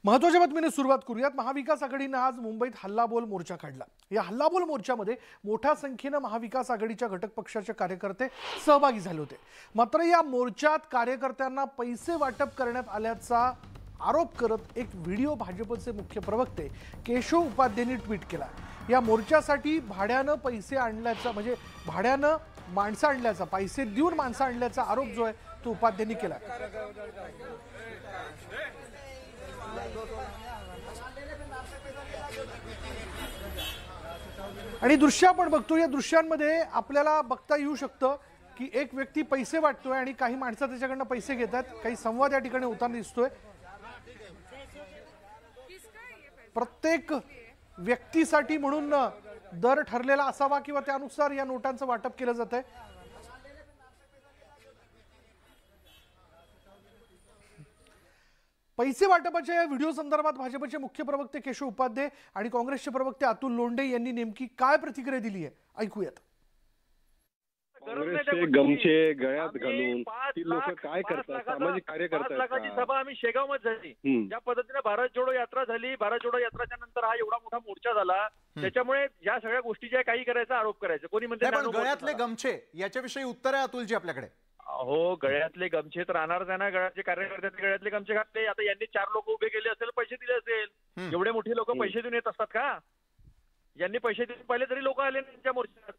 महत्त्वाच्या बातमीने सुरुवात करूयात। महाविकास आघाडीने आज मुंबईत हल्लाबोल मोर्चा काढला। या हल्लाबोल मोर्चामध्ये मोठ्या संख्येने महाविकास आघाडीच्या घटक पक्षाचे कार्यकर्ते सहभागी झाले होते। मात्र या मोर्चात कार्यकर्त्यांना पैसे वाटप करण्यात आल्याचा आरोप करत एक व्हिडिओ भाजपचे मुख्य प्रवक्ते केशव उपाध्यायांनी ट्विट केला। या मोर्चासाठी भाड्याने पैसे आणल्याचा म्हणजे भाड्याने माणसं आणल्याचा पैसे देऊन माणसं आणल्याचा आरोप जो आहे तो उपाध्यायांनी केला। आणि दृश्य आपण बघतो। या दृश्यांमध्ये आपल्याला बघता येऊ शकतं की एक व्यक्ती पैसे वाटतोय आणि काही माणसं त्याच्याकडनं पैसे घेतात। काही संवाद या ठिकाणी होताना दिसतोय। प्रत्येक व्यक्तीसाठी म्हणून दर ठरलेला असावा किंवा त्यानुसार या नोटांचं वाटप केलं जातंय। पैसे वाटपाच्या या व्हिडिओ संदर्भात भाजपचे मुख्य प्रवक्ते केशव उपाध्याय आणि काँग्रेसचे प्रवक्ते अतुल लोंढे यांनी नेमकी काय प्रतिक्रिया दिली आहे ऐकूयात। काँग्रेसचे गमछे गळ्यात घालून ती लोक काय करतात? सामाजिक कार्य करतात। 5 लाखाची सभा आम्ही शेगावमध्ये झाली। ज्या पद्धतीने भारत जोडो यात्रा झाली, भारत जोडो यात्राच्या नंतर हा एवढा मोठा मोर्चा झाला, त्याच्यामुळे या सगळ्या गोष्टी ज्या काही करायचा आरोप करायचा। कोणी म्हणते गळ्यातले गमछे याच्याविषयी उत्तर आहे अतुलजी आपल्याकडे। हो, गळ्यातले गमछे तर राहणार त्यांना, गळ्यातले कार्यकर्ते गळ्यातले गमछे घातले। आता यांनी 4 लोक उभे केले असेल, पैसे दिले असेल। एवढे मोठे लोक पैसे देऊन येत असतात का? यांनी पैसे देऊन पहिले तरी लोक आले त्यांच्या मोर्चात।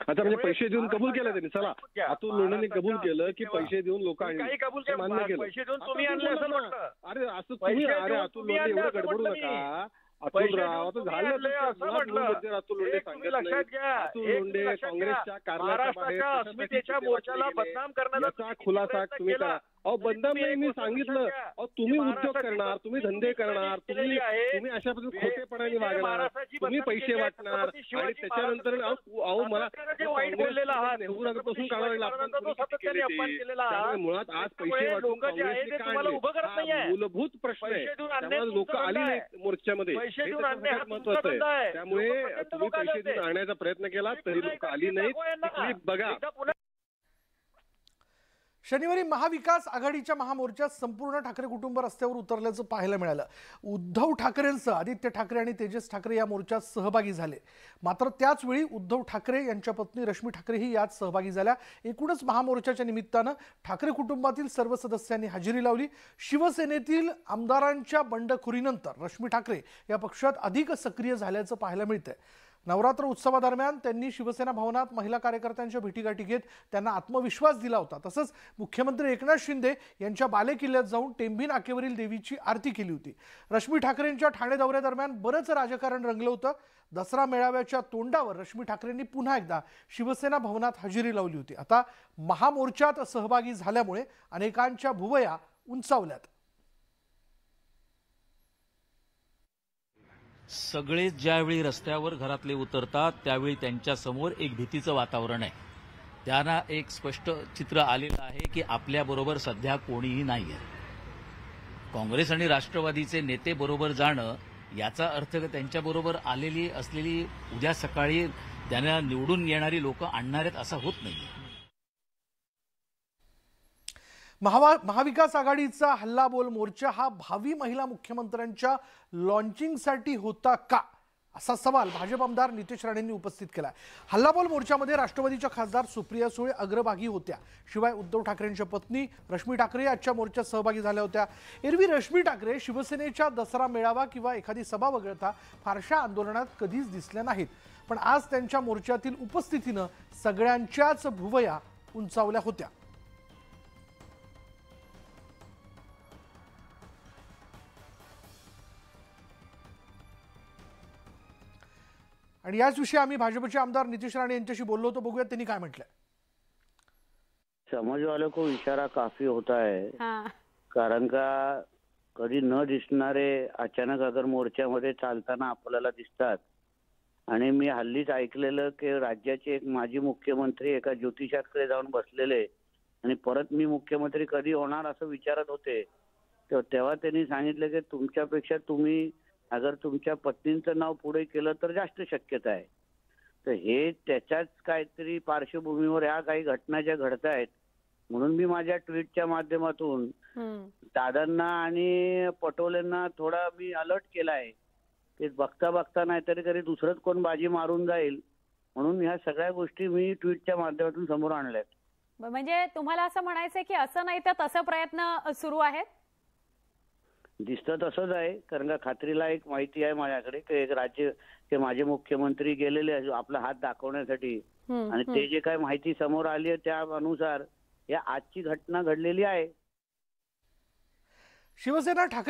आता म्हणजे पैसे देऊन कबूल केलं त्यांनी। चला, अतुल लोंढेंनी कबूल केलं की पैसे देऊन लोक काही कबूल केलं, पैसे देऊन तुम्ही आणले असं म्हटलं। अरे असं तुम्ही, अरे अतुल लोंढे एवढं गडबडू नका। अतुल राव आता झालं असं म्हटलं। अतुल लोंढे लक्षात घ्या, अतुल लोंढे काँग्रेसच्या महाराष्ट्राच्या अस्मितेच्या मोर्चाला बदनाम करण्याचा खुलासा तुम्ही करा। अहो बदनाम नाही, मी सांगितलं। अहो तुम्ही उद्योग करणार, तुम्ही धंदे करणार, तुम्ही अशा पद्धतीने खोटेपणाने वागणार, तुम्ही पैसे वाटणार आणि त्याच्यानंतर अहो मला नेहरूनगरपासून काढावं लागेल आपण। मुळात आज पैसे वाटून काँग्रेसने काढले मूलभूत प्रश्न आहे। त्यामुळे लोक आली नाहीत मोर्चामध्ये, महत्वाचं आहे। त्यामुळे तुम्ही पैसे देऊन आणण्याचा प्रयत्न केला तरी लोक आली नाहीत। बघा, शनिवारी महाविकास आघाडीच्या महामोर्चात संपूर्ण ठाकरे कुटुंब रस्त्यावर उतरल्याचं पाहायला मिळालं। उद्धव ठाकरेंसह आदित्य ठाकरे आणि तेजस ठाकरे या मोर्चात सहभागी झाले। मात्र त्याच वेळी उद्धव ठाकरे यांच्या पत्नी रश्मी ठाकरेही यात सहभागी झाल्या। एकूणच महामोर्चाच्या निमित्तानं ठाकरे कुटुंबातील सर्व सदस्यांनी हजेरी लावली। शिवसेनेतील आमदारांच्या बंडखोरीनंतर रश्मी ठाकरे या पक्षात अधिक सक्रिय झाल्याचं पाहायला मिळतंय। नवरात्र उत्सवादरम्यान त्यांनी शिवसेना भवनात महिला कार्यकर्त्यांच्या भेटीगाठी घेत त्यांना आत्मविश्वास दिला होता। तसंच मुख्यमंत्री एकनाथ शिंदे यांच्या बालेकिल्ल्यात जाऊन टेंभी नाकेवरील देवीची आरती केली होती। रश्मी ठाकरेंच्या ठाणे दौऱ्यादरम्यान बरंच राजकारण रंगलं होतं। दसरा मेळाव्याच्या तोंडावर रश्मी ठाकरेंनी पुन्हा एकदा शिवसेना भवनात हजेरी लावली होती। आता महामोर्चात सहभागी झाल्यामुळे अनेकांच्या भुवया उंचावल्यात। सगळे ज्यावेळी रस्त्यावर घरातले उतरतात त्यावेळी त्यांच्या समोर एक भीतीचं वातावरण आहे। त्यांना एक स्पष्ट चित्र आलेलं आहे की आपल्याबरोबर सध्या कोणीही नाहीये। काँग्रेस आणि राष्ट्रवादीचे नेते बरोबर जाणं याचा अर्थ त्यांच्याबरोबर आलेली असलेली उद्या सकाळी त्यांना निवडून येणारी लोक आणणार आहेत असं होत नाही। महाविकास आघाडीचा हल्लाबोल मोर्चा हा भावी महिला मुख्यमंत्र्यांच्या लॉन्चिंगसाठी होता का, असा सवाल भाजप आमदार नितेश राणेंनी उपस्थित केला। हल्लाबोल मोर्चामध्ये राष्ट्रवादीच्या खासदार सुप्रिया सुळे अग्रभागी होत्या। शिवाय उद्धव ठाकरेंच्या पत्नी रश्मी ठाकरे आजच्या मोर्चात सहभागी झाल्या होत्या। एरवी रश्मी ठाकरे शिवसेनेच्या दसरा मेळावा किंवा एखादी सभा वगळता फारशा आंदोलनात कधीच दिसल्या नाहीत, पण आज त्यांच्या मोर्चातील उपस्थितीनं सगळ्यांच्याच भुवया उंचावल्या होत्या। आणि याच विषयी आम्ही भाजपचे आमदार नितेश राणे यांच्याशी बोललो होतो। बघूयात त्यांनी काय म्हटलंय। समझ वालों को इशारा काफी होता है। कारण का कधी न दिसणारे अचानक अगर मोर्चामध्ये चालताना आपल्याला दिसतात। आणि मी हल्लीच ऐकलेलं की राज्याचे एक माजी मुख्यमंत्री एका ज्योतिषाकडे जाऊन बसलेले आणि परत मी मुख्यमंत्री कधी होणार असं विचारत होते। तेव्हा त्यांनी सांगितलं की तुमच्यापेक्षा तुम्ही अगर तुमच्या पत्नीचं नाव पुढे केलं तर जास्त शक्यता आहे। तर हे त्याच्याच काहीतरी पार्श्वभूमीवर ह्या काही घटना ज्या घडत आहेत म्हणून मी माझ्या ट्विटच्या माध्यमातून दादांना आणि पटोलेंना थोडा मी अलर्ट केला आहे की बघता बघता नाहीतरी कधी दुसरंच कोण बाजी मारून जाईल, म्हणून ह्या सगळ्या गोष्टी मी ट्विटच्या माध्यमातून समोर आणल्यात. म्हणजे तुम्हाला असं म्हणायचंय की असं नाही तर तसं प्रयत्न सुरू आहेत? दिसतं तसंच आहे, कारण का खात्रीला एक माहिती आहे माझ्याकडे की एक राज्य ते माझे मुख्यमंत्री गेलेले आपला हात दाखवण्यासाठी, आणि ते जे काय माहिती समोर आली आहे त्या अनुसार या आजची घटना घडलेली आहे. शिवसेना ठाकरे